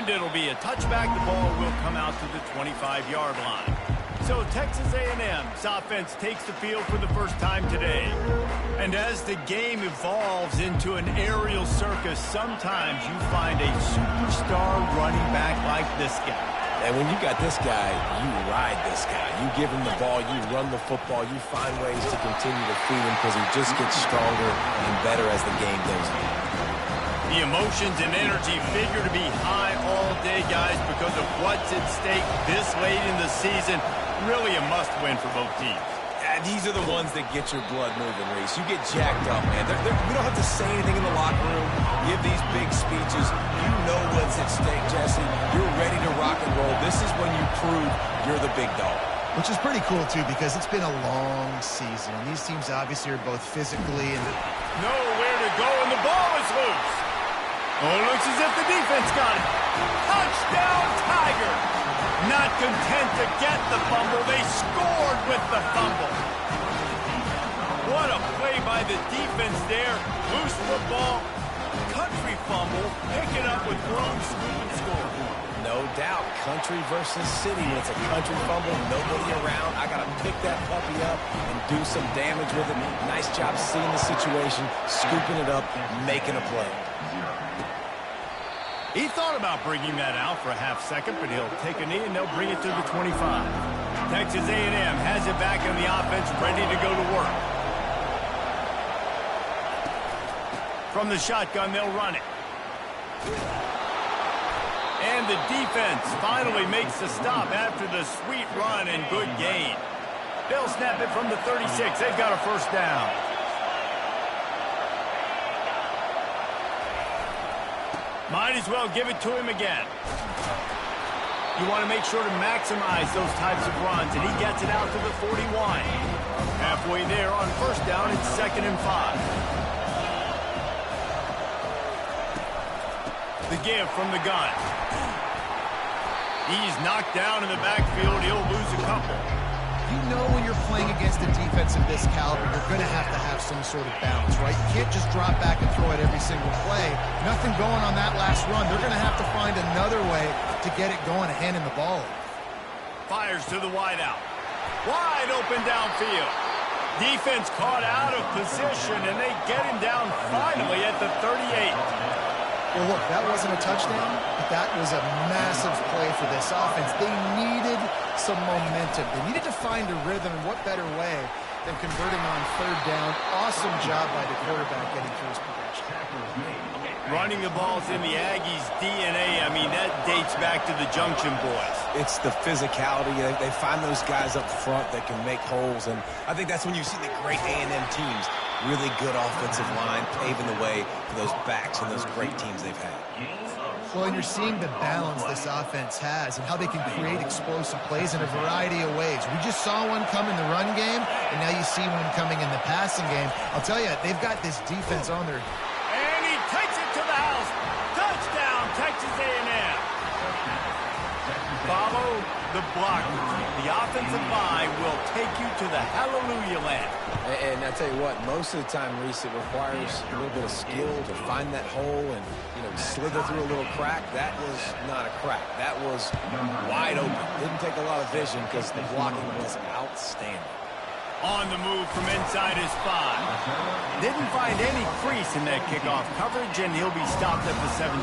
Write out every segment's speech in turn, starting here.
And it'll be a touchback. The ball will come out to the 25-yard line. So Texas A&M's offense takes the field for the first time today. And as the game evolves into an aerial circus, sometimes you find a superstar running back like this guy. And when you got this guy, you ride this guy. You give him the ball, you run the football, you find ways to continue to feed him because he just gets stronger and better as the game goes on. The emotions and energy figure to be high all day, guys, because of what's at stake this late in the season. Really a must-win for both teams. Yeah, these are the ones that get your blood moving, Reese. You get jacked up, man. We don't have to say anything in the locker room, give these big speeches. You know what's at stake, Jesse. You're ready to rock and roll. This is when you prove you're the big dog. Which is pretty cool, too, because it's been a long season. These teams obviously are both physically and... Nowhere to go, and the ball is loose. Oh, it looks as if the defense got it. Touchdown, Tiger. Not content to get the fumble, they scored with the fumble. What a play by the defense there. Loose football, country fumble, pick it up with one scoop and score. No doubt, country versus city. When it's a country fumble, nobody around. I got to pick that puppy up and do some damage with it. Nice job seeing the situation, scooping it up, making a play. He thought about bringing that out for a half second, but he'll take a knee and they'll bring it to the 25. Texas A&M has it back in the offense, ready to go to work. From the shotgun, they'll run it. And the defense finally makes the stop after the sweet run and good gain. They'll snap it from the 36. They've got a first down. Might as well give it to him again. You want to make sure to maximize those types of runs, and he gets it out to the 41. Halfway there on first down, it's 2nd and 5. The give from the gun. He's knocked down in the backfield. He'll lose a couple. You know when you're playing against a defense of this caliber, you're going to have some sort of balance, right? You can't just drop back and throw it every single play. Nothing going on that last run. They're going to have to find another way to get it going and handing the ball. Fires to the wideout. Wide open downfield. Defense caught out of position, and they get him down finally at the 38. Well, look, that wasn't a touchdown, but that was a massive play for this offense. They needed some momentum. They needed to find a rhythm, and what better way than converting on third down. Awesome job by the quarterback getting through his progression. Running the ball's in the Aggies' DNA. I mean, that dates back to the Junction Boys. It's the physicality. They find those guys up front that can make holes, and I think that's when you see the great A&M teams. Really good offensive line, paving the way for those backs and those great teams they've had. Well, and you're seeing the balance this offense has and how they can create explosive plays in a variety of ways. We just saw one come in the run game, and now you see one coming in the passing game. I'll tell you, they've got this defense on their... And he takes it to the house. Touchdown, Texas A&M. Follow the block. The offensive line will take you to the hallelujah land. And I tell you what, most of the time, Reese, it requires a little bit of skill to find that hole and, slither through a little crack. That was not a crack. That was wide open. Didn't take a lot of vision because the blocking was outstanding. On the move from inside his 5. Didn't find any crease in that kickoff coverage, and he'll be stopped at the 17.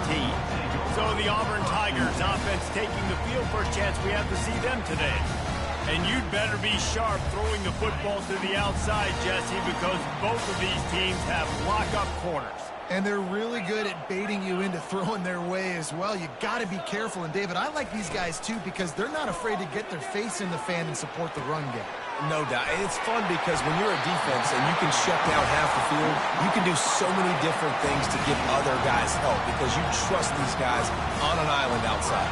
So the Auburn Tigers offense taking the field. First chance we have to see them today. And you'd better be sharp throwing the football to the outside, Jesse, because both of these teams have lock-up corners. And they're really good at baiting you into throwing their way as well. You got to be careful. And, David, I like these guys, too, because they're not afraid to get their face in the fan and support the run game. No doubt. And it's fun because when you're a defense and you can shut down half the field, you can do so many different things to give other guys help because you trust these guys on an island outside.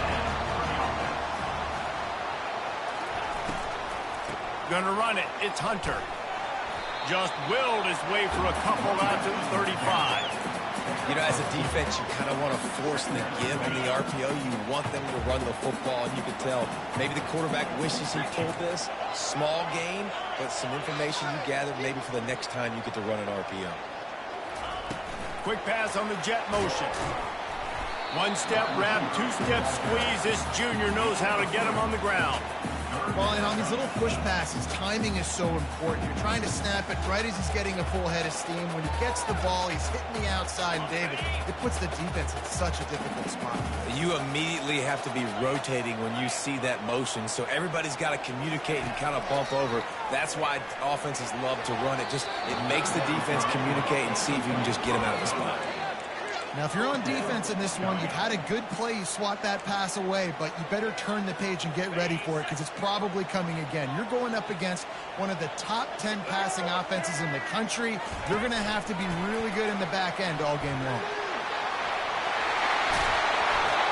Gonna run it. It's Hunter. Just willed his way for a couple out to the 35. As a defense, you kind of want to force the give in the RPO. You want them to run the football, and you can tell maybe the quarterback wishes he pulled this. Small gain, but some information you gathered maybe for the next time you get to run an RPO. Quick pass on the jet motion. One-step wrap, two-step squeeze. This junior knows how to get him on the ground. Well, and on these little push passes, timing is so important. You're trying to snap it right as he's getting a full head of steam. When he gets the ball, he's hitting the outside, and David, it puts the defense in such a difficult spot. You immediately have to be rotating when you see that motion, so everybody's got to communicate and kind of bump over. That's why offenses love to run it. It makes the defense communicate and see if you can just get him out of the spot. Now, if you're on defense in this one, you've had a good play, you swat that pass away, but you better turn the page and get ready for it because it's probably coming again. You're going up against one of the top 10 passing offenses in the country. You're going to have to be really good in the back end all game long.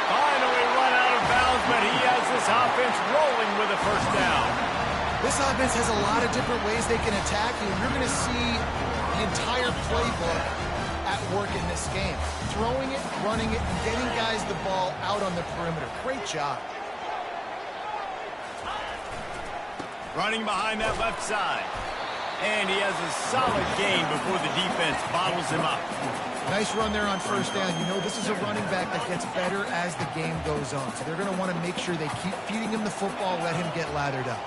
Finally run out of bounds, but he has this offense rolling with a first down. This offense has a lot of different ways they can attack you. You're going to see the entire playbook at work in this game. Throwing it, running it, and getting guys the ball out on the perimeter. Great job. Running behind that left side. And he has a solid gain before the defense bottles him up. Nice run there on first down. You know this is a running back that gets better as the game goes on. So they're going to want to make sure they keep feeding him the football, let him get lathered up.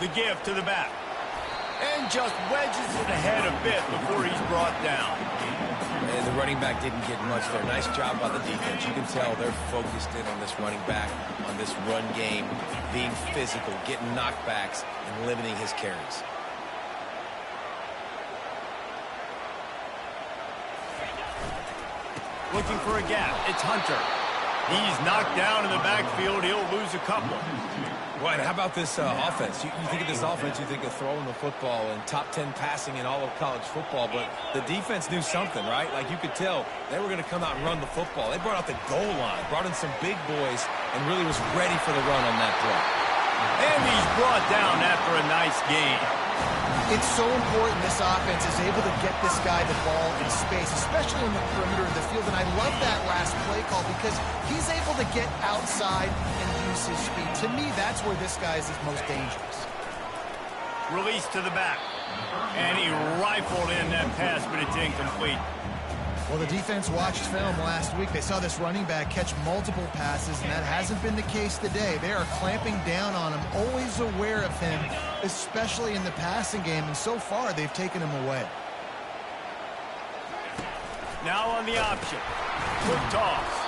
The give to the back. And just wedges it ahead a bit before he's brought down. And the running back didn't get much there. Nice job by the defense. You can tell they're focused in on this running back, on this run game, being physical, getting knockbacks, and limiting his carries. Looking for a gap. It's Hunter. He's knocked down in the backfield. He'll lose a couple. Well, how about this offense? You think of this offense, you think of throwing the football and top 10 passing in all of college football, but the defense knew something, right? Like you could tell they were going to come out and run the football. They brought out the goal line, brought in some big boys, and really was ready for the run on that play. And he's brought down after a nice gain. It's so important this offense is able to get this guy the ball in space, especially in the perimeter of the field. And I love that last play call because he's able to get outside and use his speed. To me, that's where this guy is his most dangerous. Release to the back. And he rifled in that pass, but it's incomplete. Well, the defense watched film last week. They saw this running back catch multiple passes, and that hasn't been the case today. They are clamping down on him, always aware of him, especially in the passing game, and so far they've taken him away. Now on the option. Quick toss.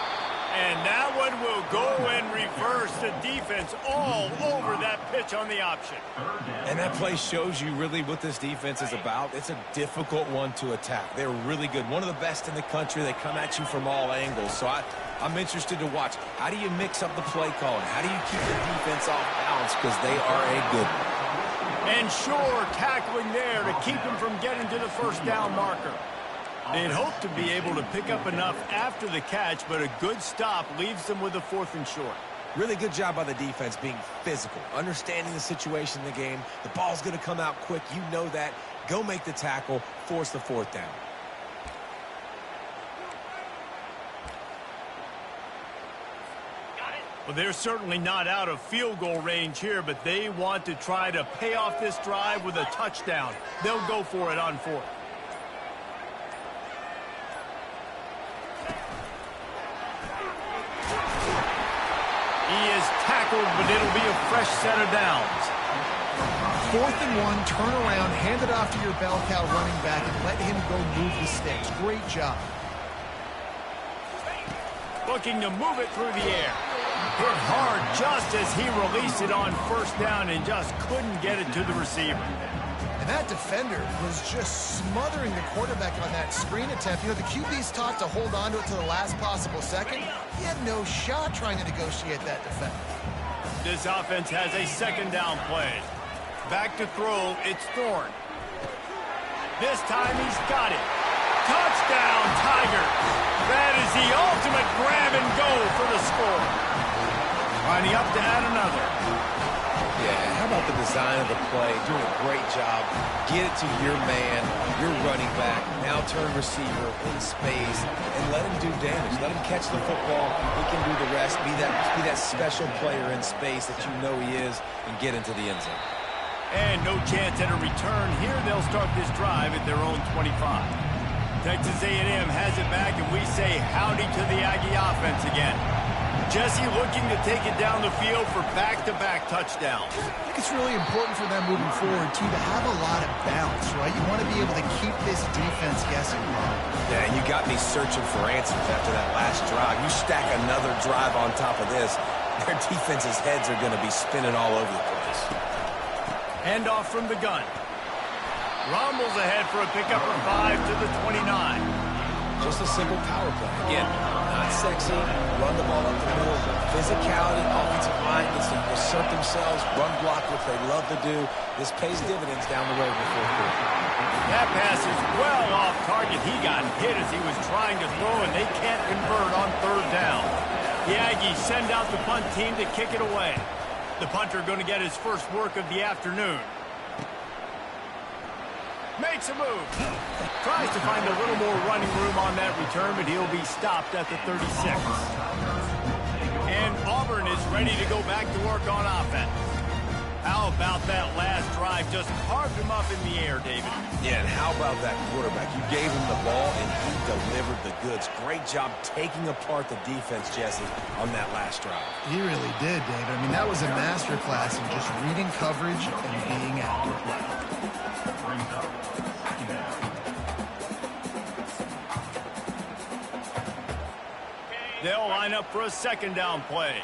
And that one will go in reverse. The defense all over that pitch on the option. And that play shows you really what this defense is about. It's a difficult one to attack. They're really good. One of the best in the country. They come at you from all angles. So I'm interested to watch. How do you mix up the play calling? How do you keep the defense off balance? Because they are a good one. And sure, tackling there to keep him from getting to the first down marker. They'd hope to be able to pick up enough after the catch, but a good stop leaves them with a 4th and short. Really good job by the defense being physical, understanding the situation in the game. The ball's going to come out quick. You know that. Go make the tackle, force the 4th down. Well, they're certainly not out of field goal range here, but they want to try to pay off this drive with a touchdown. They'll go for it on 4th. He is tackled, but it'll be a fresh set of downs. 4th and 1, turn around, hand it off to your bell cow running back, and let him go move the sticks. Great job. Looking to move it through the air. Hit hard just as he released it on first down and just couldn't get it to the receiver. And that defender was just smothering the quarterback on that screen attempt. You know, the QB's taught to hold on to it to the last possible second. He had no shot trying to negotiate that defense. This offense has a 2nd down play. Back to throw, it's Thorne. This time he's got it. Touchdown, Tigers. That is the ultimate grab and go for the score. Lining up to add another. Yeah, how about the design of the play? Doing a great job. Get it to your man, your running back, now turn receiver in space, and let him do damage. Let him catch the football. He can do the rest. Be that special player in space that you know he is, and get into the end zone. And no chance at a return here. They'll start this drive at their own 25. Texas A&M has it back, and we say howdy to the Aggie offense again. Jesse looking to take it down the field for back-to-back touchdowns. I think it's really important for them moving forward, too, to have a lot of bounce, right? You want to be able to keep this defense guessing. Yeah, and you got me searching for answers after that last drive. You stack another drive on top of this, their defense's heads are going to be spinning all over the place. Handoff from the gun. Rumbles ahead for a pickup of 5 to the 29. Just a simple power play. Again, not sexy, run the ball up the middle, physicality, offensive line gets to assert themselves, run block, which they love to do. This pays dividends down the road in the fourth quarter. That pass is well off target. He got hit as he was trying to throw, and they can't convert on third down. The Aggies send out the punt team to kick it away. The punter going to get his first work of the afternoon. Makes a move. Tries to find a little more running room on that return, but he'll be stopped at the 36. And Auburn is ready to go back to work on offense. How about that last drive? Just carved him up in the air, David. Yeah, and how about that quarterback? You gave him the ball, and he delivered the goods. Great job taking apart the defense, Jesse, on that last drive. He really did, David. I mean, that was a masterclass in just reading coverage and being accurate. They'll line up for a second down play.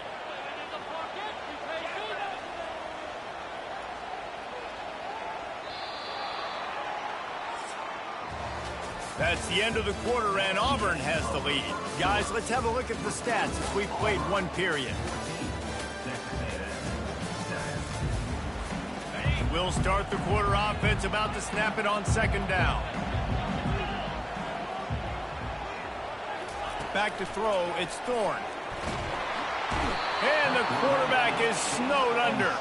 That's the end of the quarter, and Auburn has the lead. Guys, let's have a look at the stats as we've played one period. We'll start the quarter offense about to snap it on second down. Back to throw, it's Thorne. And the quarterback is snowed under.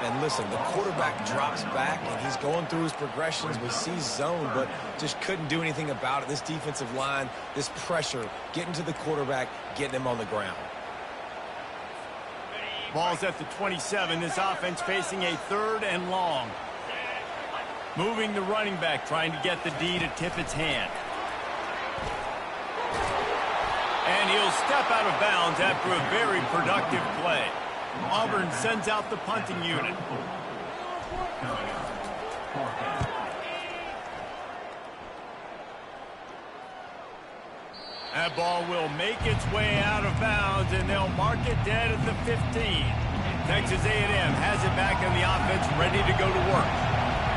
And listen, the quarterback drops back, and he's going through his progressions. We see zone, but just couldn't do anything about it. This defensive line, this pressure, getting to the quarterback, getting him on the ground. Ball's at the 27. This offense facing a third and long. Moving the running back, trying to get the D to tip its hand. And he'll step out of bounds after a very productive play. Auburn sends out the punting unit. That ball will make its way out of bounds, and they'll mark it dead at the 15. Texas A&M has it back in the offense, ready to go to work.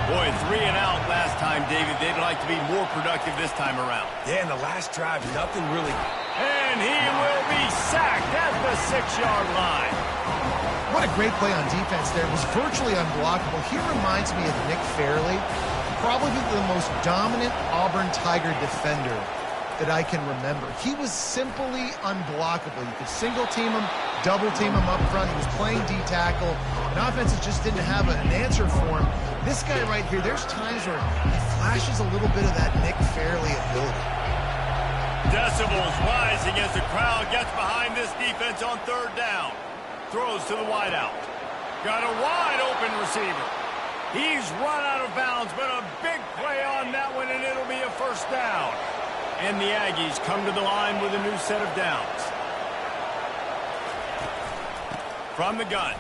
Boy, 3 and out last time, David. They'd like to be more productive this time around. Yeah, in the last drive, nothing really. And he will be sacked at the 6-yard line. What a great play on defense there. It was virtually unblockable. He reminds me of Nick Fairley, probably the most dominant Auburn Tiger defender that I can remember. He was simply unblockable. You could single team him, double team him up front. He was playing D-tackle, and offenses just didn't have an answer for him. This guy right here, there's times where he flashes a little bit of that Nick Fairley ability. Decibels rising as the crowd gets behind this defense on third down. Throws to the wideout. Got a wide open receiver. He's run out of bounds, but a big play on that one, and it'll be a first down. And the Aggies come to the line with a new set of downs. From the gun,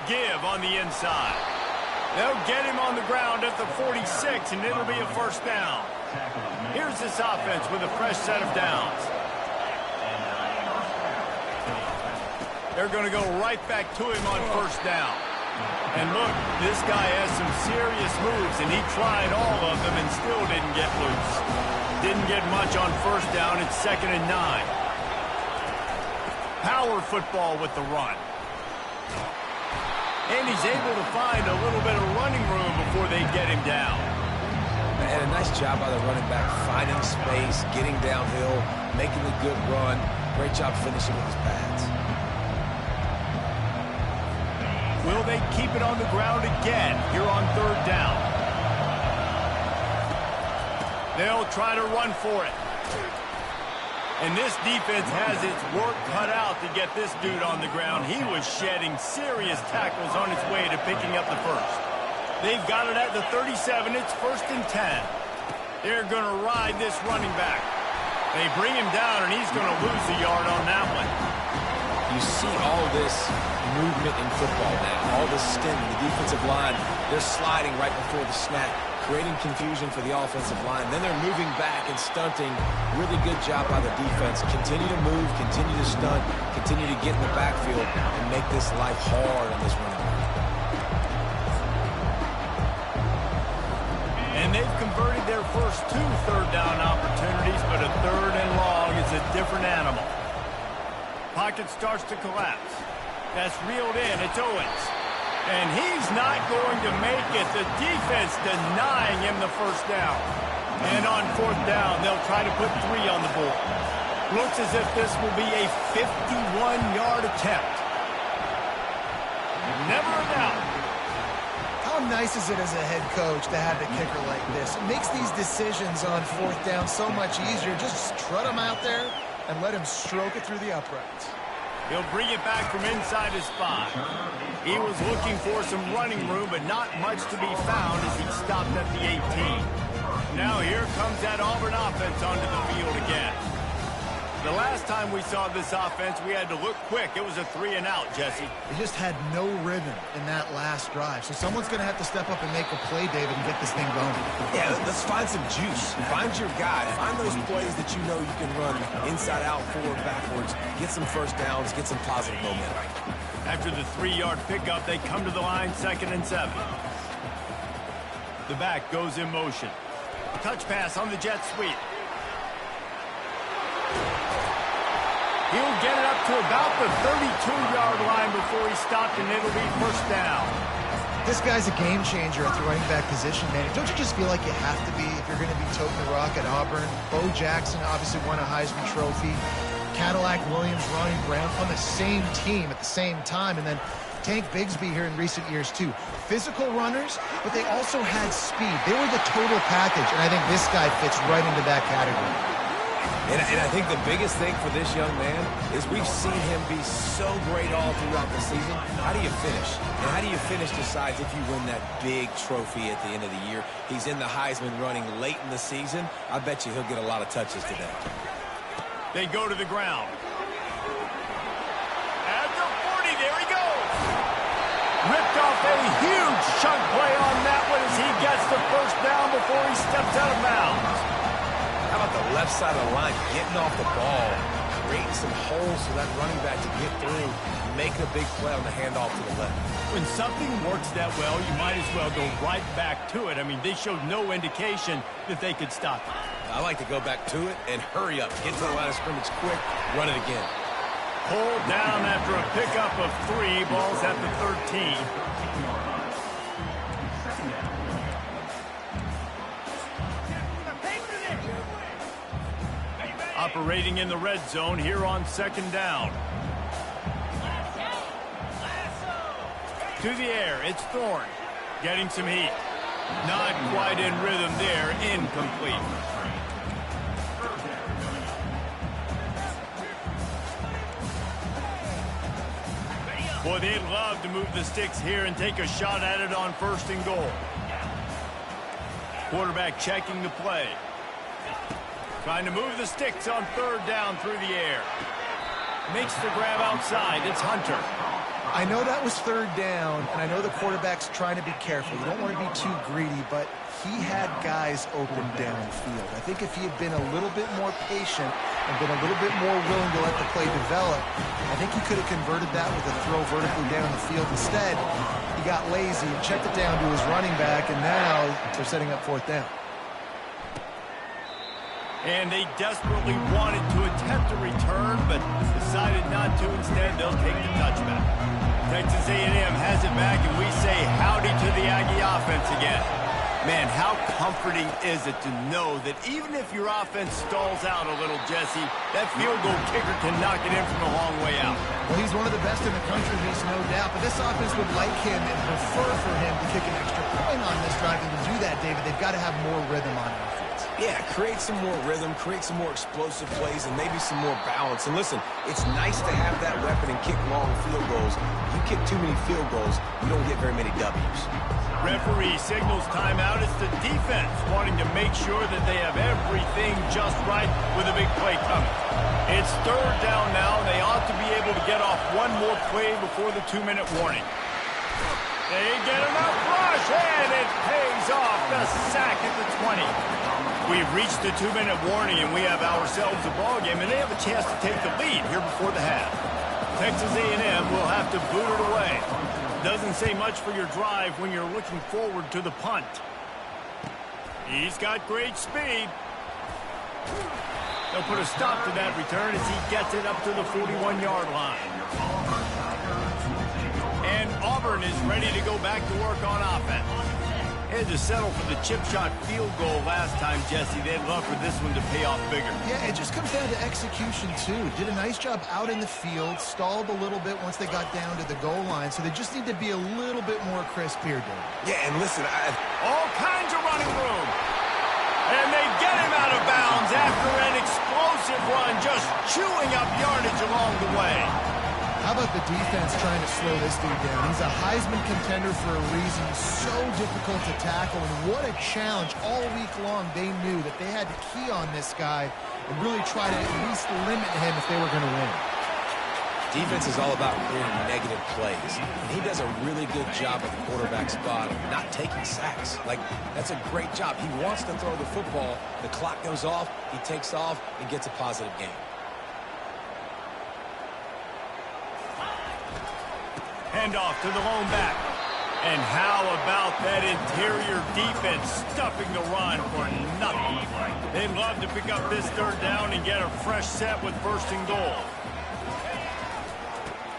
give on the inside. They'll get him on the ground at the 46, and it'll be a first down. Here's this offense with a fresh set of downs. They're going to go right back to him on first down. And look, this guy has some serious moves, and he tried all of them and still didn't get loose. Didn't get much on first down. It's 2nd and 9. Power football with the run. And he's able to find a little bit of running room before they get him down. And a nice job by the running back, finding space, getting downhill, making a good run. Great job finishing with his pads. Will they keep it on the ground again here on third down? They'll try to run for it. And this defense has its work cut out to get this dude on the ground. He was shedding serious tackles on his way to picking up the first. They've got it at the 37. It's 1st and 10. They're going to ride this running back. They bring him down, and he's going to lose a yard on that one. You see all this movement in football now, all this stemming. The defensive line, they're sliding right before the snap, creating confusion for the offensive line. Then they're moving back and stunting. Really good job by the defense. Continue to move, continue to stunt, continue to get in the backfield and make this life hard on this running back. And they've converted their first 2 third-down opportunities, but a 3rd and long is a different animal. Pocket starts to collapse. That's reeled in. It's Owens. And he's not going to make it. The defense denying him the first down. And on 4th down, they'll try to put 3 on the board. Looks as if this will be a 51-yard attempt. Never a doubt. How nice is it as a head coach to have a kicker like this? It makes these decisions on 4th down so much easier. Just trot him out there and let him stroke it through the uprights. He'll bring it back from inside his 5. He was looking for some running room, but not much to be found as he stopped at the 18. Now here comes that Auburn offense onto the field again. The last time we saw this offense, we had to look quick. It was a 3-and-out, Jesse. They just had no rhythm in that last drive. So someone's going to have to step up and make a play, David, and get this thing going. Yeah, let's find some juice. Find your guy. Find those plays that you know you can run inside out, forward, backwards. Get some first downs. Get some positive momentum. After the 3-yard pickup, they come to the line, 2nd and 7. The back goes in motion. Touch pass on the jet sweep. He'll get it up to about the 32-yard line before he stopped, and it'll be 1st down. This guy's a game changer at the running back position, man. Don't you just feel like you have to be if you're going to be toting the rock at Auburn? Bo Jackson obviously won a Heisman Trophy. Cadillac Williams, Ronnie Brown on the same team at the same time. And then Tank Bigsby here in recent years, too. Physical runners, but they also had speed. They were the total package, and I think this guy fits right into that category. And I think the biggest thing for this young man is we've seen him be so great all throughout the season. How do you finish? And how do you finish decides if you win that big trophy at the end of the year. He's in the Heisman running late in the season. I bet you he'll get a lot of touches today. They go to the ground. At the 40, there he goes. Ripped off a huge chunk play on that one as he gets the 1st down before he steps out of bounds. How about the left side of the line, getting off the ball, creating some holes for that running back to get through, making a big play on the handoff to the left. When something works that well, you might as well go right back to it. I mean, they showed no indication that they could stop it. I like to go back to it and hurry up, get to the line of scrimmage quick, run it again. Pulled down after a pickup of 3, balls at the 13. Operating in the red zone here on 2nd down. To the air, it's Thorne. Getting some heat. Not quite in rhythm there, incomplete. Boy, they'd love to move the sticks here and take a shot at it on 1st and goal. Quarterback checking the play. Trying to move the sticks on 3rd down through the air. Makes the grab outside. It's Hunter. I know that was 3rd down, and I know the quarterback's trying to be careful. You don't want to be too greedy, but he had guys open downfield. I think if he had been a little bit more patient and been a little bit more willing to let the play develop, I think he could have converted that with a throw vertically down the field. Instead, he got lazy and checked it down to his running back, and now they're setting up 4th down. And they desperately wanted to attempt a return, but decided not to. Instead, they'll take the touchback. Texas A&M has it back, and we say howdy to the Aggie offense again. Man, how comforting is it to know that even if your offense stalls out a little, Jesse, that field goal kicker can knock it in from a long way out. Well, he's one of the best in the country, there's no doubt. But this offense would like him and prefer for him to kick an extra point on this drive. And to do that, David, they've got to have more rhythm on offense. Yeah, create some more rhythm, create some more explosive plays, and maybe some more balance. And listen, it's nice to have that weapon and kick long field goals. You kick too many field goals, you don't get very many W's. Referee signals timeout. It's the defense wanting to make sure that they have everything just right with a big play coming. It's third down now, and they ought to be able to get off one more play before the 2-minute warning. They get enough rush, and it pays off. The sack at the 20. We've reached the 2-minute warning, and we have ourselves a ball game, and they have a chance to take the lead here before the half. Texas A&M will have to boot it away. Doesn't say much for your drive when you're looking forward to the punt. He's got great speed. They'll put a stop to that return as he gets it up to the 41-yard line. And Auburn is ready to go back to work on offense. Had to settle for the chip shot field goal last time, Jesse. They'd love for this one to pay off bigger. Yeah, it just comes down to execution, too. Did a nice job out in the field, stalled a little bit once they got down to the goal line, so they just need to be a little bit more crisp here, Dave. Yeah, and listen, all kinds of running room. And they get him out of bounds after an explosive run, just chewing up yardage along the way. How about the defense trying to slow this dude down? He's a Heisman contender for a reason. So difficult to tackle, and what a challenge. All week long, they knew that they had to key on this guy and really try to at least limit him if they were going to win. defense is all about creating negative plays. And he does a really good job at the quarterback spot of not taking sacks. Like, that's a great job. He wants to throw the football. The clock goes off. He takes off and gets a positive gain. Handoff to the lone back. And how about that interior defense stuffing the run for nothing? They'd love to pick up this third down and get a fresh set with first and goal.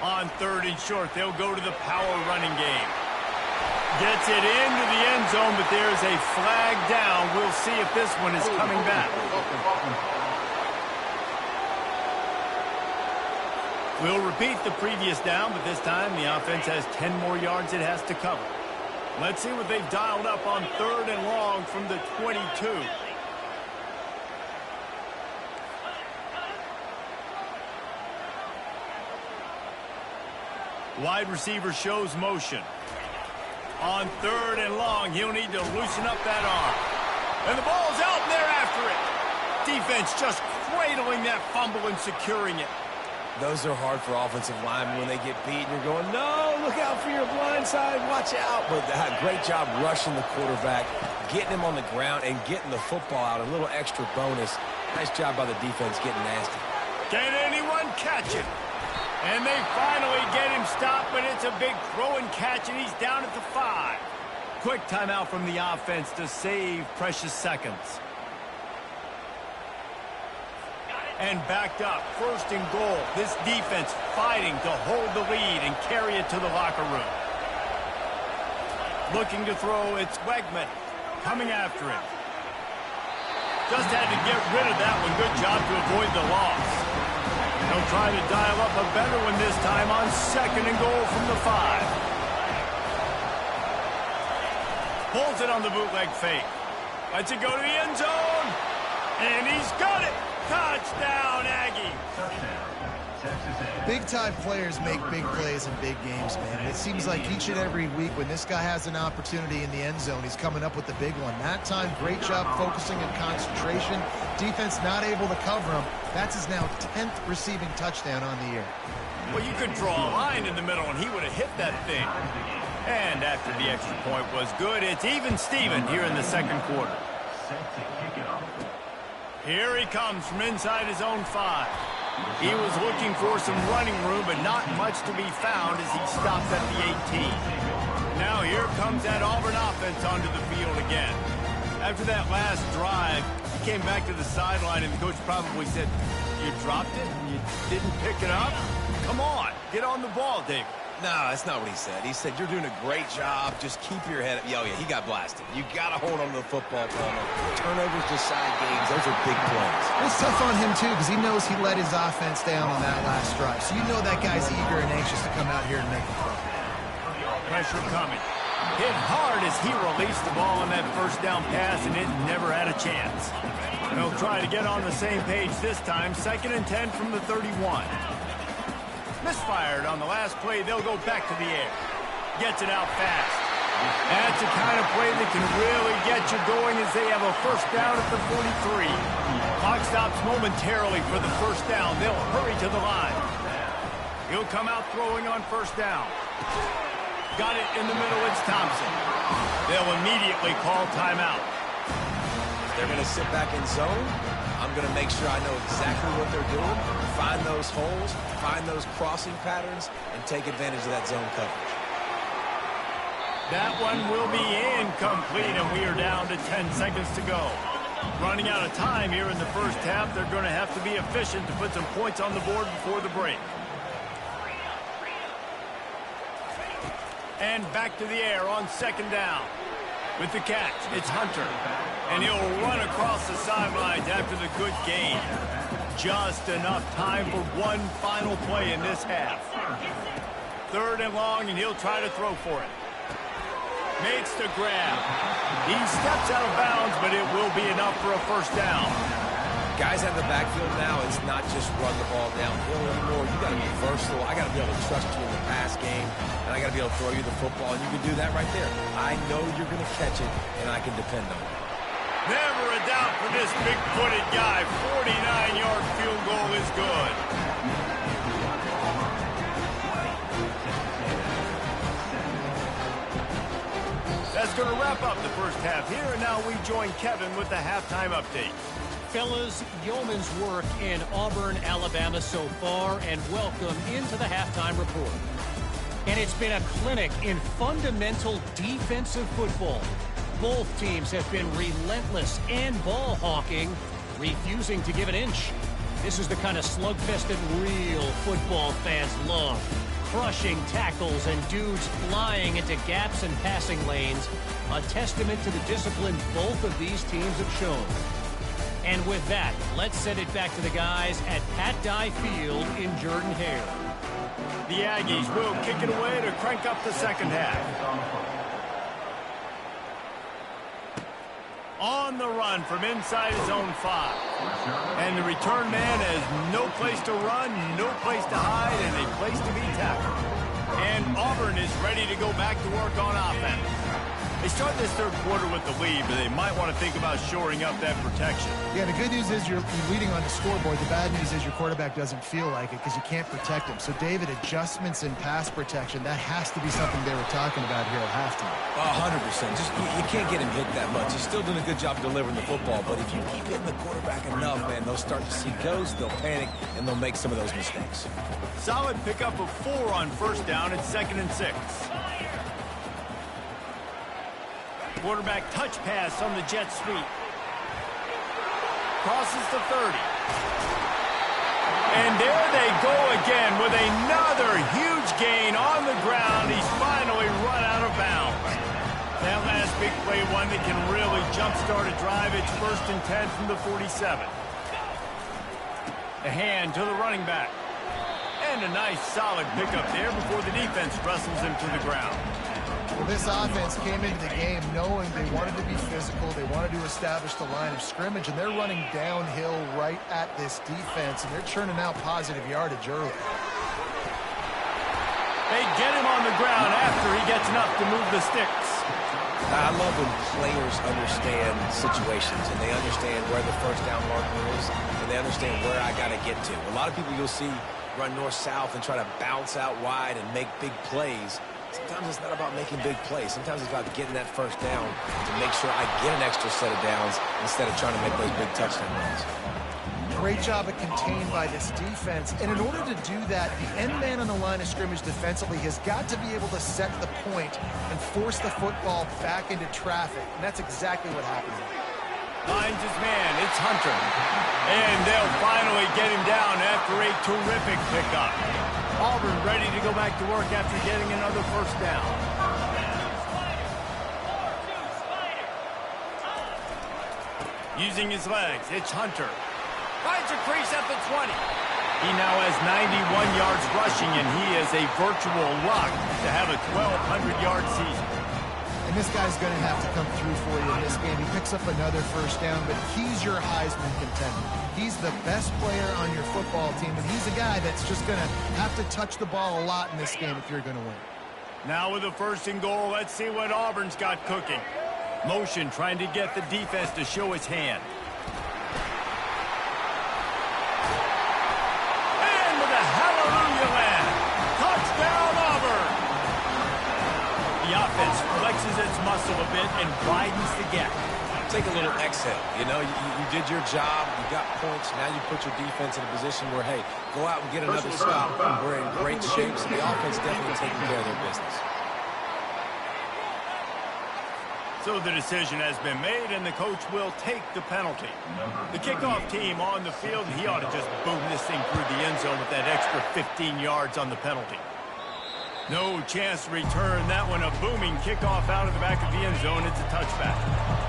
On third and short, they'll go to the power running game. Gets it into the end zone, but there's a flag down. We'll see if this one is coming back. We'll repeat the previous down, but this time the offense has 10 more yards it has to cover. Let's see what they've dialed up on third and long from the 22. Wide receiver shows motion. On third and long, he'll need to loosen up that arm. And the ball's out, and they're after it. Defense just cradling that fumble and securing it. Those are hard for offensive linemen when they get beat. And you're going, no, look out for your blind side, watch out. But great job rushing the quarterback, getting him on the ground, and getting the football out. A little extra bonus. Nice job by the defense getting nasty. Can anyone catch it? And they finally get him stopped, but it's a big throw and catch, and he's down at the 5. Quick timeout from the offense to save precious seconds. And backed up, first and goal. This defense fighting to hold the lead and carry it to the locker room. Looking to throw, it's Wegman coming after him. Just had to get rid of that one. Good job to avoid the loss. They'll try to dial up a better one this time on second and goal from the 5. Pulls it on the bootleg fake. Lets it go to the end zone. And he's got it. Touchdown, Aggie. Big-time players make big plays in big games, man. It seems like each and every week when this guy has an opportunity in the end zone, he's coming up with the big one. That time, great job focusing and concentration. Defense not able to cover him. That's his now 10th receiving touchdown on the year. Well, you could draw a line in the middle, and he would have hit that thing. And after the extra point was good, it's even Steven here in the second quarter. Here he comes from inside his own 5. He was looking for some running room, but not much to be found as he stopped at the 18. Now here comes that Auburn offense onto the field again. After that last drive, he came back to the sideline, and the coach probably said, "You dropped it? You didn't pick it up? Come on, get on the ball, David." No, that's not what he said. He said, you're doing a great job. Just keep your head up. Oh, yeah, he got blasted. You got to hold on to the football, Palmer. Turnovers decide games. Those are big plays. It's tough on him, too, because he knows he let his offense down on that last drive. So you know that guy's eager and anxious to come out here and make a play. Pressure coming. Hit hard as he released the ball on that first down pass, and it never had a chance. They'll try to get on the same page this time. 2nd and 10 from the 31. Misfired on the last play. They'll go back to the air. Gets it out fast. That's the kind of play that can really get you going as they have a first down at the 43. Clock stops momentarily for the first down. They'll hurry to the line. He'll come out throwing on first down. Got it in the middle. It's Thompson. They'll immediately call timeout. They're going to sit back in zone. I'm going to make sure I know exactly what they're doing, find those holes, find those crossing patterns, and take advantage of that zone coverage. That one will be incomplete, and we are down to 10 seconds to go. Running out of time here in the first half. They're going to have to be efficient to put some points on the board before the break. And back to the air on 2nd down. With the catch, it's Hunter. And he'll run across the sidelines after the good gain. Just enough time for one final play in this half. 3rd and long, and he'll try to throw for it. Makes the grab. He steps out of bounds, but it will be enough for a first down. Guys out of the backfield now, it's not just run the ball downhill anymore. You got to be versatile. I got to be able to trust you in the pass game, and I got to be able to throw you the football, and you can do that right there. I know you're going to catch it, and I can depend on it. Never a doubt for this big-footed guy. 49-yard field goal is good. That's going to wrap up the first half here, and now we join Kevin with the halftime update. Fellas, yeoman's work in Auburn, Alabama so far, and welcome into the halftime report. And it's been a clinic in fundamental defensive football. Both teams have been relentless and ball hawking, refusing to give an inch. This is the kind of slugfest that real football fans love. Crushing tackles and dudes flying into gaps and passing lanes. A testament to the discipline both of these teams have shown. And with that, let's send it back to the guys at Pat Dye Field in Jordan-Hare. The Aggies will kick it away to crank up the second half. On the run from inside his own 5. And the return man has no place to run, no place to hide, and a place to be tackled. And Auburn is ready to go back to work on offense. They start this third quarter with the lead, but they might want to think about shoring up that protection. Yeah, the good news is you're leading on the scoreboard. The bad news is your quarterback doesn't feel like it because you can't protect him. So, David, adjustments in pass protection, that has to be something they were talking about here at halftime. 100%. Just you can't get him hit that much. He's still doing a good job delivering the football, but if you keep hitting the quarterback enough, man, they'll start to see ghosts, they'll panic, and they'll make some of those mistakes. Solid pickup of 4 on first down. It's 2nd and 6. Quarterback touch pass on the jet sweep. Crosses the 30. And there they go again with another huge gain on the ground. He's finally run out of bounds. That last big play, one that can really jumpstart a drive. It's 1st and 10 from the 47. A hand to the running back. And a nice solid pickup there before the defense wrestles him to the ground. Well, this offense came into the game knowing they wanted to be physical. They wanted to establish the line of scrimmage, and they're running downhill right at this defense, and they're churning out positive yardage early. They get him on the ground after he gets enough to move the sticks. I love when players understand situations, and they understand where the first down marker is, and they understand where I got to get to. A lot of people you'll see run north-south and try to bounce out wide and make big plays. Sometimes it's not about making big plays. Sometimes it's about getting that first down to make sure I get an extra set of downs instead of trying to make those big touchdown runs. Great job of contained by this defense. And in order to do that, the end man on the line of scrimmage defensively has got to be able to set the point and force the football back into traffic. And that's exactly what happened. Finds his man. It's Hunter. And they'll finally get him down after a terrific pickup. Auburn ready to go back to work after getting another first down. Using his legs, it's Hunter. Finds a crease at the 20. He now has 91 yards rushing, and he is a virtual lock to have a 1,200-yard season. And this guy's going to have to come through for you in this game. He picks up another first down, but he's your Heisman contender. He's the best player on your football team, and he's a guy that's just going to have to touch the ball a lot in this game if you're going to win. Now with a 1st and goal, let's see what Auburn's got cooking. Motion trying to get the defense to show his hand. And with a hallelujah land. Touchdown, Auburn! The offense flexes its muscle a bit and widens the gap. Take a little exhale. You know, you did your job. You got points. Now you put your defense in a position where, hey, go out and get another stop. We're in great shape, so the offense definitely taking care of their business. So the decision has been made, and the coach will take the penalty. The kickoff team on the field, he ought to just boom this thing through the end zone with that extra 15 yards on the penalty. No chance to return that one. A booming kickoff out of the back of the end zone. It's a touchback.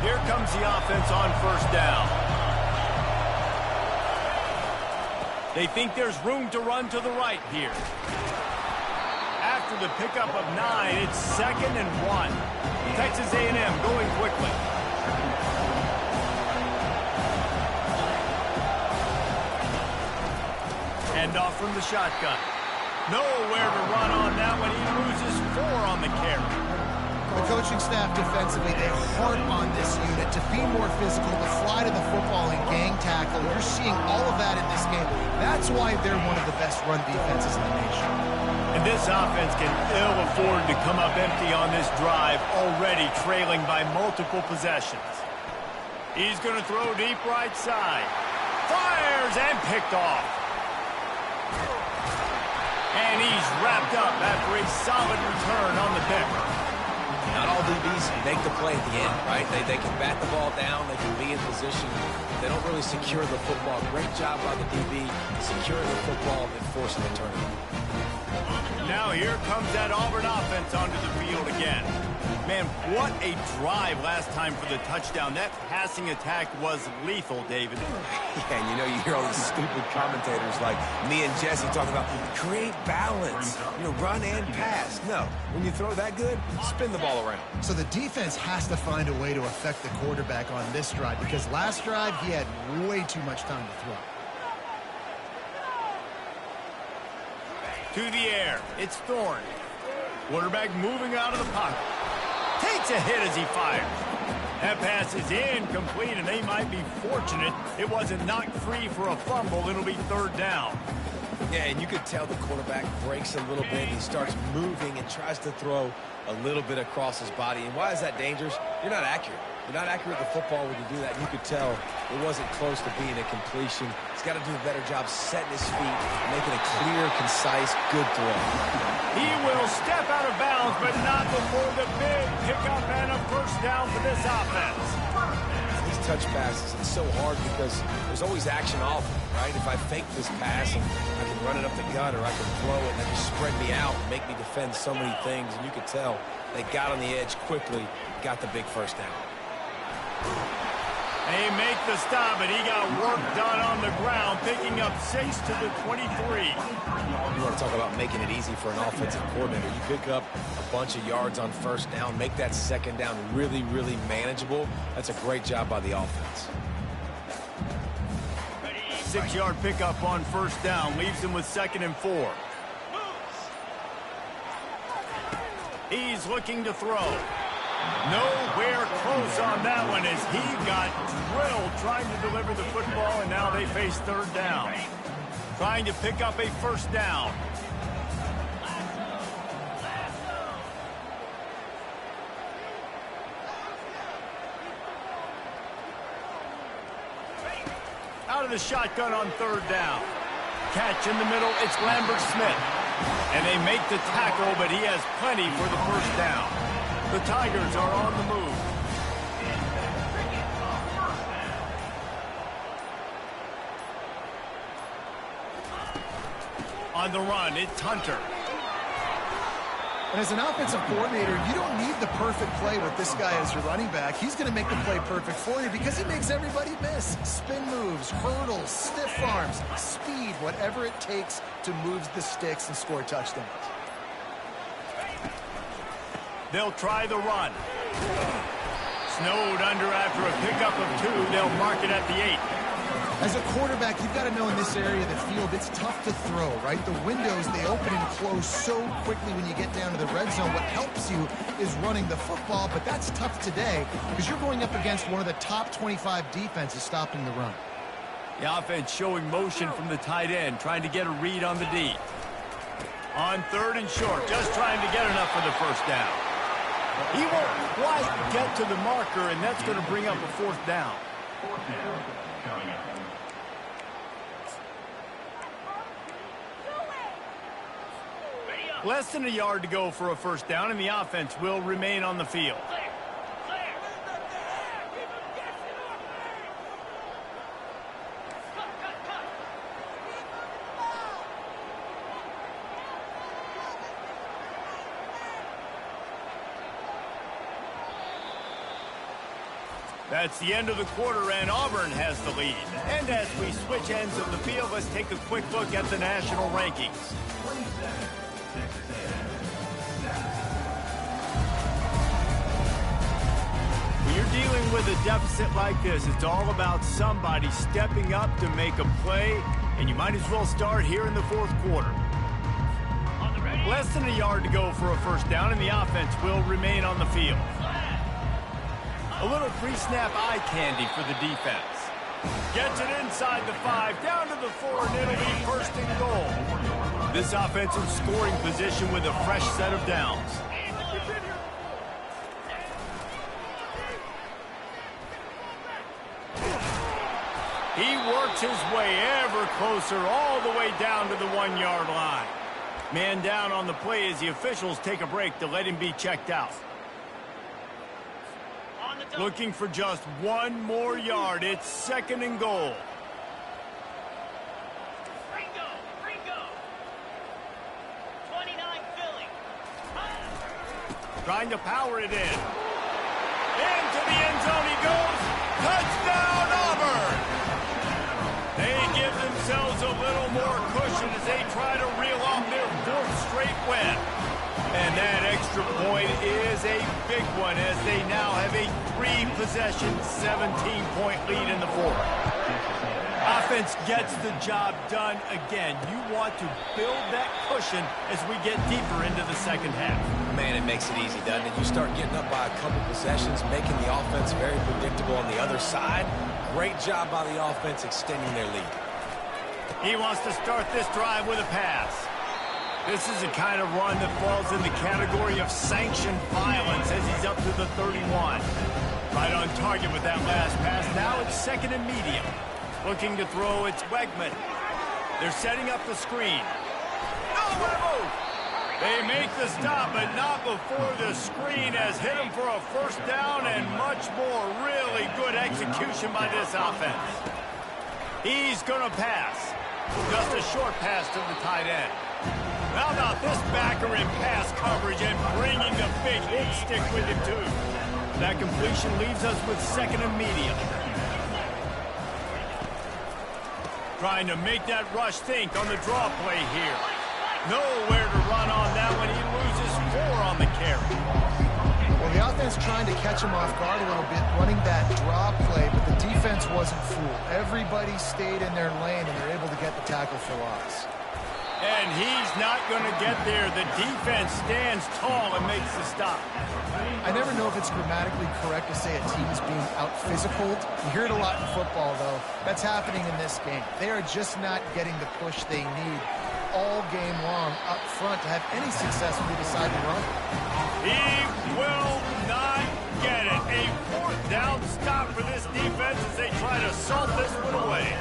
Here comes the offense on 1st down. They think there's room to run to the right here. After the pickup of 9, it's 2nd and 1. Texas A&M going quickly. Hand off from the shotgun. Nowhere to run on that one. He loses 4 on the carry. The coaching staff defensively, they harp on this unit to be more physical, to fly to the football and gang tackle. You're seeing all of that in this game. That's why they're one of the best run defenses in the nation. And this offense can ill afford to come up empty on this drive, already trailing by multiple possessions. He's going to throw deep right side. Fires and picked off. And he's wrapped up after a solid return on the pick. Not all DBs make the play at the end, right? They can bat the ball down. They can be in position. They don't really secure the football. Great job by the DB securing the football and forcing the turnover. Now here comes that Auburn offense onto the field again. Man, what a drive last time for the touchdown. That passing attack was lethal, David. Yeah, and you know, you hear all these stupid commentators like me and Jesse talking about create balance, you know, run and pass. No, when you throw that good, spin the ball around. So the defense has to find a way to affect the quarterback on this drive, because last drive he had way too much time to throw. To the air, it's Thorne. Quarterback moving out of the pocket. Takes a hit as he fires. That pass is incomplete, and they might be fortunate it wasn't knocked free for a fumble. It'll be 3rd down. Yeah, and you could tell the quarterback breaks a little bit. He starts moving and tries to throw a little bit across his body. And why is that dangerous? You're not accurate. You're not accurate with the football when you do that. You could tell it wasn't close to being a completion. He's got to do a better job setting his feet, making a clear, concise, good throw. He will step out of bounds, but not before the big pickup and a 1st down for this offense. These touch passes, it's so hard because there's always action off, right? If I fake this pass, and I can run it up the gut, or I can throw it, and that just spread me out and make me defend so many things. And you could tell they got on the edge quickly, got the big 1st down. They make the stop, and he got work done on the ground, picking up 6 to the 23. You want to talk about making it easy for an offensive coordinator. You pick up a bunch of yards on 1st down, make that 2nd down really, really manageable. That's a great job by the offense. 6-yard pickup on 1st down, leaves him with 2nd and 4. He's looking to throw. Nowhere close on that one as he got drilled trying to deliver the football, and now they face 3rd down. Trying to pick up a 1st down. Out of the shotgun on 3rd down. Catch in the middle, it's Lambert Smith. And they make the tackle, but he has plenty for the 1st down. The Tigers are on the move. On the run, it's Hunter. And as an offensive coordinator, you don't need the perfect play with this guy as your running back. He's going to make the play perfect for you because he makes everybody miss. Spin moves, hurdles, stiff arms, speed, whatever it takes to move the sticks and score touchdowns. They'll try the run. Snowed under after a pickup of 2. They'll mark it at the 8. As a quarterback, you've got to know in this area of the field, it's tough to throw, right? The windows, they open and close so quickly when you get down to the red zone. What helps you is running the football, but that's tough today because you're going up against one of the top 25 defenses stopping the run. The offense showing motion from the tight end, trying to get a read on the D. On 3rd and short, just trying to get enough for the first down. He won't quite get to the marker, and that's going to bring up a 4th down. Less than a yard to go for a first down, and the offense will remain on the field. That's the end of the quarter, and Auburn has the lead. And as we switch ends of the field, let's take a quick look at the national rankings. When you're dealing with a deficit like this, it's all about somebody stepping up to make a play, and you might as well start here in the 4th quarter. Less than a yard to go for a first down, and the offense will remain on the field. A little pre-snap eye candy for the defense. Gets it inside the 5, down to the 4, and it'll be 1st and goal. This offensive scoring position with a fresh set of downs. He works his way ever closer all the way down to the 1-yard line. Man down on the play as the officials take a break to let him be checked out. Looking for just 1 more yard. It's 2nd and goal. Ringo. 29 Philly. Trying to power it in. Into the end zone he goes. Touchdown, Auburn! They give themselves a little more cushion as they try to reel off their 4th straight win. And that extra point is a big one as they now have a 3-possession, 17-point lead in the 4th. Offense gets the job done again. You want to build that cushion as we get deeper into the 2nd half. Man, it makes it easy, doesn't it? You start getting up by a couple possessions, making the offense very predictable on the other side. Great job by the offense extending their lead. He wants to start this drive with a pass. This is the kind of run that falls in the category of sanctioned violence as he's up to the 31. Right on target with that last pass. Now it's 2nd and medium. Looking to throw, it's Wegman. They're setting up the screen. No move! They make the stop, but not before the screen has hit him for a first down and much more. Really good execution by this offense. He's going to pass. Just a short pass to the tight end. How about this backer in pass coverage and bringing the big hit stick with him, too. That completion leaves us with 2nd and medium. Trying to make that rush think on the draw play here. Nowhere to run on that one. He loses 4 on the carry. Well, the offense trying to catch him off guard a little bit, running that draw play, but the defense wasn't fooled. Everybody stayed in their lane, and they're able to get the tackle for loss. And he's not going to get there. The defense stands tall and makes the stop. I never know if it's grammatically correct to say a team is being out-physicaled. You hear it a lot in football, though. That's happening in this game. They are just not getting the push they need all game long up front to have any success when they decide to run. He will not get it. A 4th down stop for this defense as they try to salt this one away.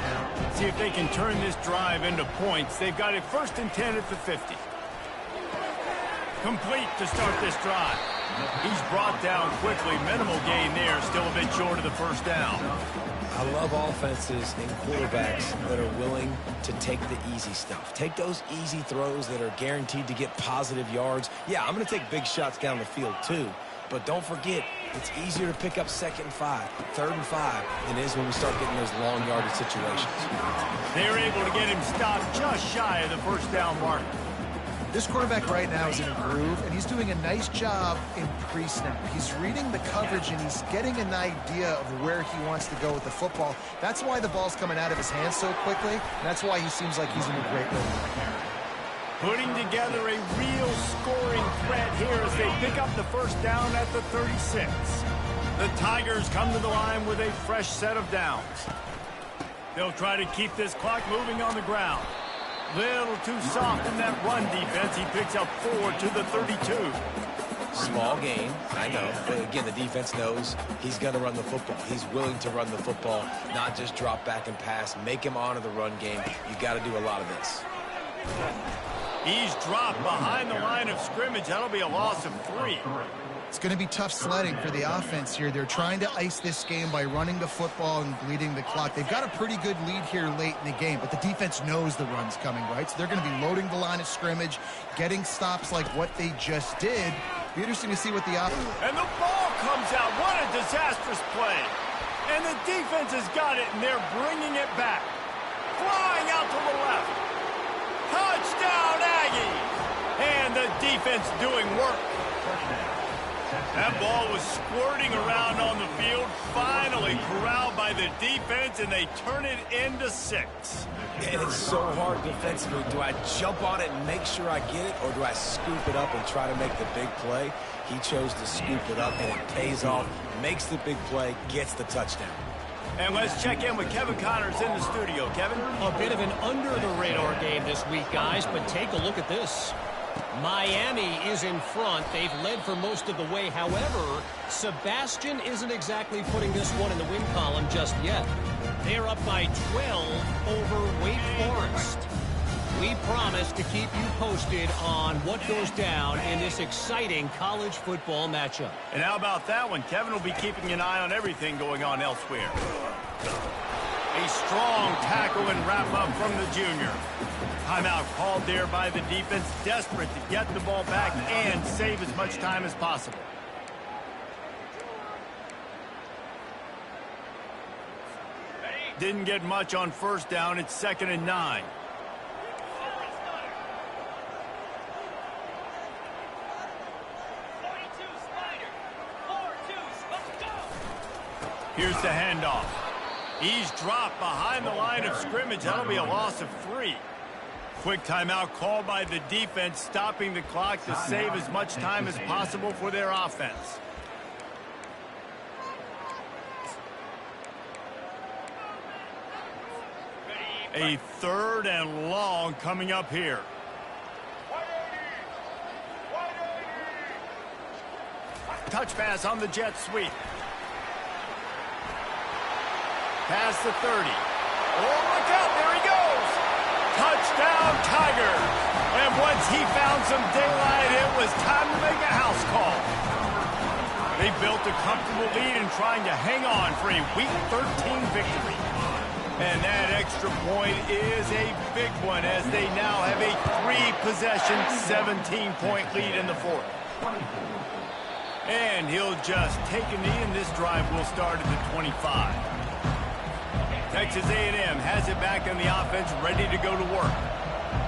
See if they can turn this drive into points. They've got it 1st and 10 at the 50. Complete to start this drive. He's brought down quickly. Minimal gain there. Still a bit short of the first down. I love offenses and quarterbacks that are willing to take the easy stuff. Take those easy throws that are guaranteed to get positive yards. Yeah, I'm going to take big shots down the field too. But don't forget, it's easier to pick up 2nd and 5, 3rd and 5 than it is when we start getting those long yardage situations. They're able to get him stopped just shy of the first down mark. This quarterback right now is in a groove, and he's doing a nice job in pre-snap. He's reading the coverage, and he's getting an idea of where he wants to go with the football. That's why the ball's coming out of his hands so quickly, and that's why he seems like he's in a great rhythm right now. Putting together a real scoring threat here as they pick up the first down at the 36. The Tigers come to the line with a fresh set of downs. They'll try to keep this clock moving on the ground. Little too soft in that run defense. He picks up 4 to the 32. Small gain, I know. But again, the defense knows he's going to run the football. He's willing to run the football, not just drop back and pass. Make him honor the run game. You got to do a lot of this. He's dropped behind the line of scrimmage. That'll be a loss of 3. It's going to be tough sledding for the offense here. They're trying to ice this game by running the football and bleeding the clock. They've got a pretty good lead here late in the game, but the defense knows the run's coming, right? So they're going to be loading the line of scrimmage, getting stops like what they just did. Be interesting to see what the offense... And the ball comes out. What a disastrous play. And the defense has got it, and they're bringing it back. Flying out to the left. Touchdown, Aggies! And the defense doing work. That ball was squirting around on the field, finally corralled by the defense, and they turn it into 6. And it's so hard defensively. Do I jump on it and make sure I get it, or do I scoop it up and try to make the big play? He chose to scoop it up, and it pays off, makes the big play, gets the touchdown. And let's check in with Kevin Connors in the studio. Kevin? A bit of an under-the-radar game this week, guys, but take a look at this. Miami is in front. They've led for most of the way. However, Sebastian isn't exactly putting this one in the win column just yet. They're up by 12 over Wake Forest. We promise to keep you posted on what goes down in this exciting college football matchup. And how about that one? Kevin will be keeping an eye on everything going on elsewhere. A strong tackle and wrap-up from the junior. Timeout called there by the defense, desperate to get the ball back and save as much time as possible. Didn't get much on first down. It's 2nd and 9. Here's the handoff. He's dropped behind the line of scrimmage. That'll be a loss of 3. Quick timeout called by the defense, stopping the clock to save as much time as possible for their offense. A 3rd and long coming up here. Touch pass on the jet sweep. Past the 30. Oh, look out, there he goes. Touchdown, Tigers. And once he found some daylight, it was time to make a house call. They built a comfortable lead and trying to hang on for a Week 13 victory. And that extra point is a big one as they now have a 3-possession, 17-point lead in the 4th. And he'll just take a knee, and this drive will start at the 25. Texas A&M has it back on the offense, ready to go to work.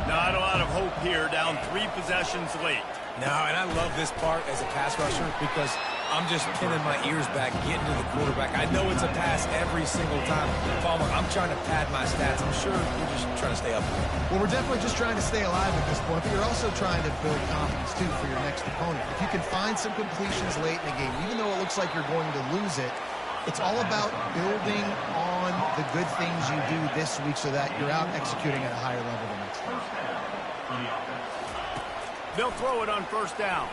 Not a lot of hope here, down 3 possessions late. No, and I love this part as a pass rusher because I'm just pinning my ears back, getting to the quarterback. I know it's a pass every single time. Palmer, I'm trying to pad my stats. I'm sure you're just trying to stay up here. Well, we're definitely just trying to stay alive at this point, but you're also trying to build confidence, too, for your next opponent. If you can find some completions late in the game, even though it looks like you're going to lose it, it's all about building on the good things you do this week so that you're out executing at a higher level the next week. They'll throw it on first down.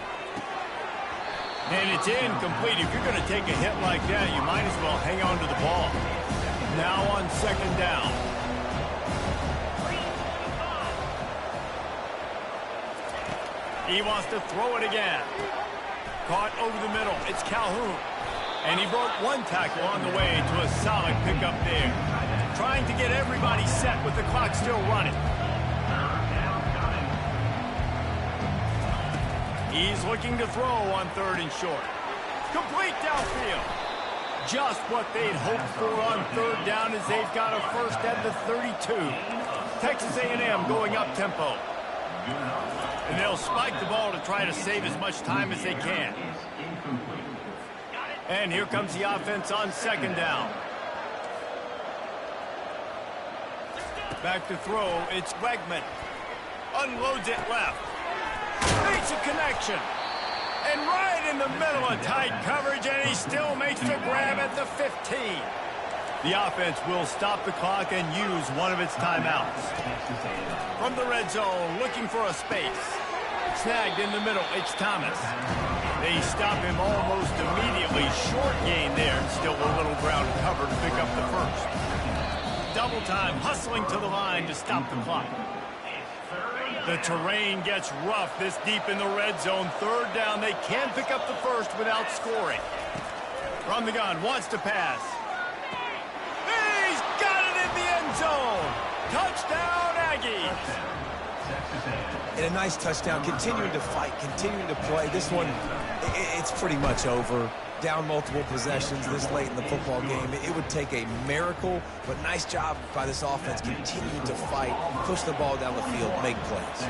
And it's incomplete. If you're going to take a hit like that, you might as well hang on to the ball. Now on 2nd down. He wants to throw it again. Caught over the middle. It's Calhoun. And he broke 1 tackle on the way to a solid pickup there. Trying to get everybody set with the clock still running. He's looking to throw on 3rd and short. Complete downfield. Just what they'd hoped for on 3rd down as they've got a first at the 32. Texas A&M going up tempo. And they'll spike the ball to try to save as much time as they can. And here comes the offense on second down. Back to throw, it's Wegman. Unloads it left. Makes a connection. And right in the middle of tight coverage, and he still makes the grab at the 15. The offense will stop the clock and use one of its timeouts. From the red zone, looking for a space. Snagged in the middle, it's Thomas. They stop him almost immediately. Short gain there, and still a little ground cover to pick up the first. Double time, hustling to the line to stop the clock. The terrain gets rough this deep in the red zone. Third down, they can pick up the first without scoring. From the gun, wants to pass. He's got it in the end zone. Touchdown, Aggies. And a nice touchdown, continuing to fight, continuing to play. This one, it's pretty much over. Down multiple possessions this late in the football game. It would take a miracle, but nice job by this offense continuing to fight, push the ball down the field, make plays.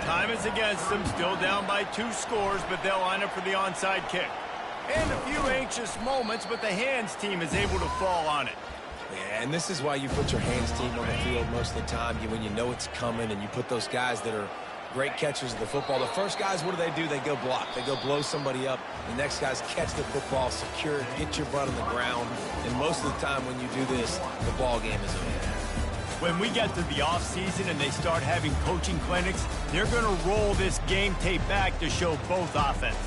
Time is against them, still down by 2 scores, but they'll line up for the onside kick. And a few anxious moments, but the hands team is able to fall on it. Yeah, and this is why you put your hands team on the field most of the time, when you know it's coming, and you put those guys that are great catchers of the football. The first guys, what do? They go block. They go blow somebody up. The next guys catch the football, secure it, get your butt on the ground. And most of the time when you do this, the ball game is over. When we get to the offseason and they start having coaching clinics, they're going to roll this game tape back to show both offenses.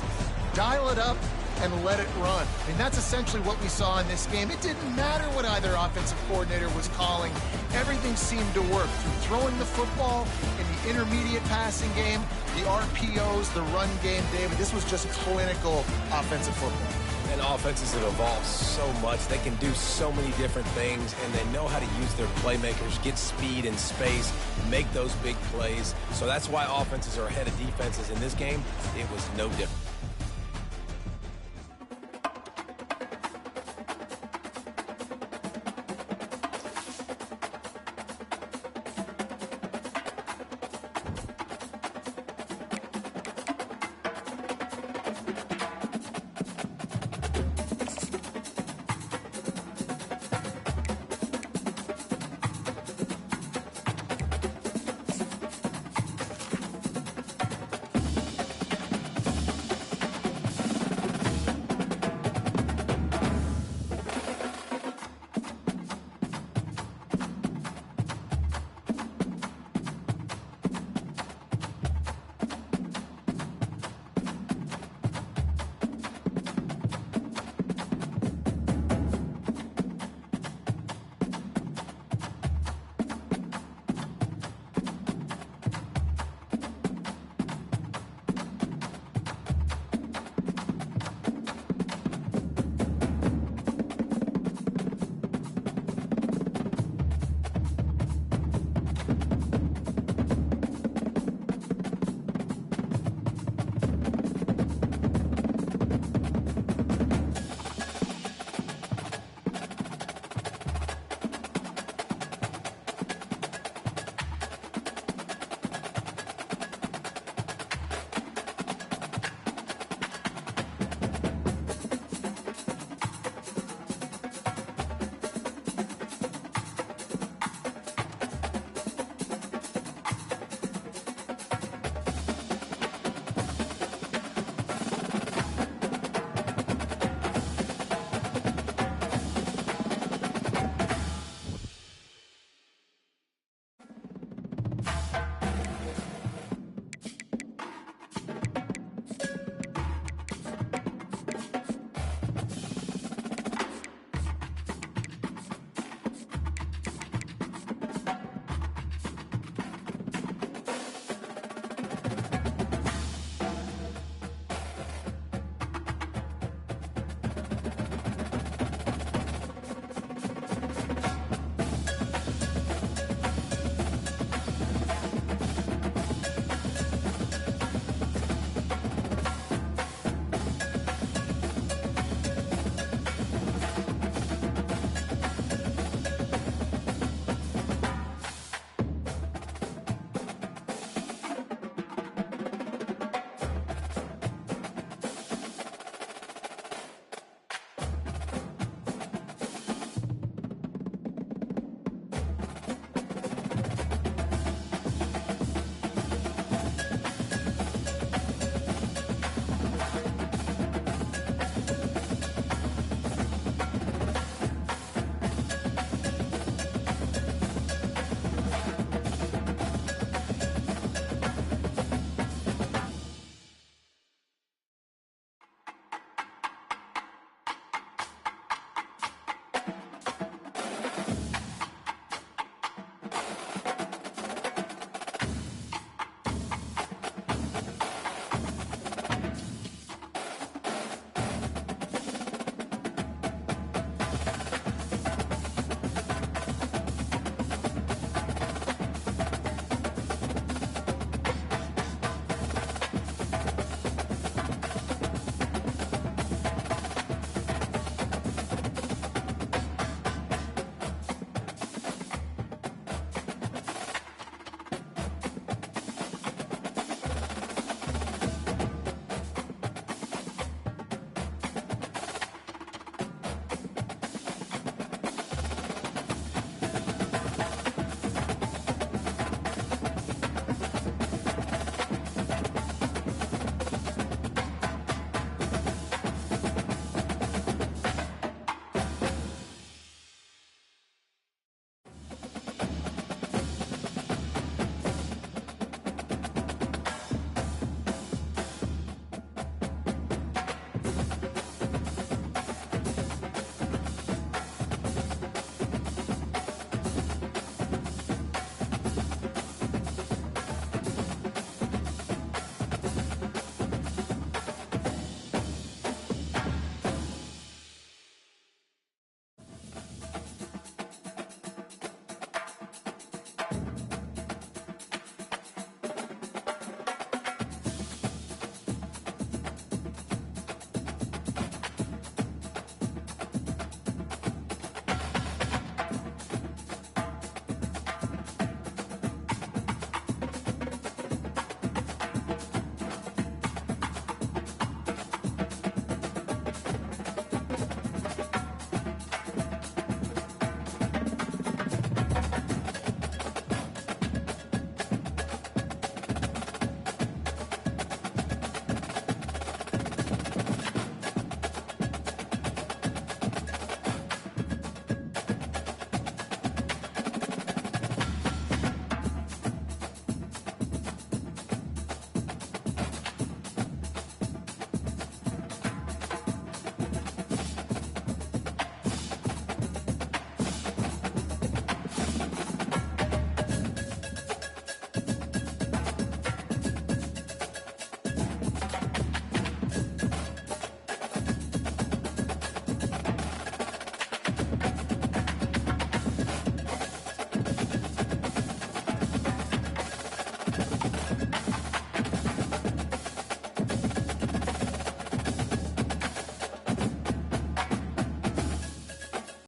Dial it up and let it run. I mean, that's essentially what we saw in this game. It didn't matter what either offensive coordinator was calling. Everything seemed to work through throwing the football in the intermediate passing game, the RPOs, the run game, David. This was just clinical offensive football. And offenses have evolved so much. They can do so many different things, and they know how to use their playmakers, get speed and space, make those big plays. So that's why offenses are ahead of defenses in this game. It was no different.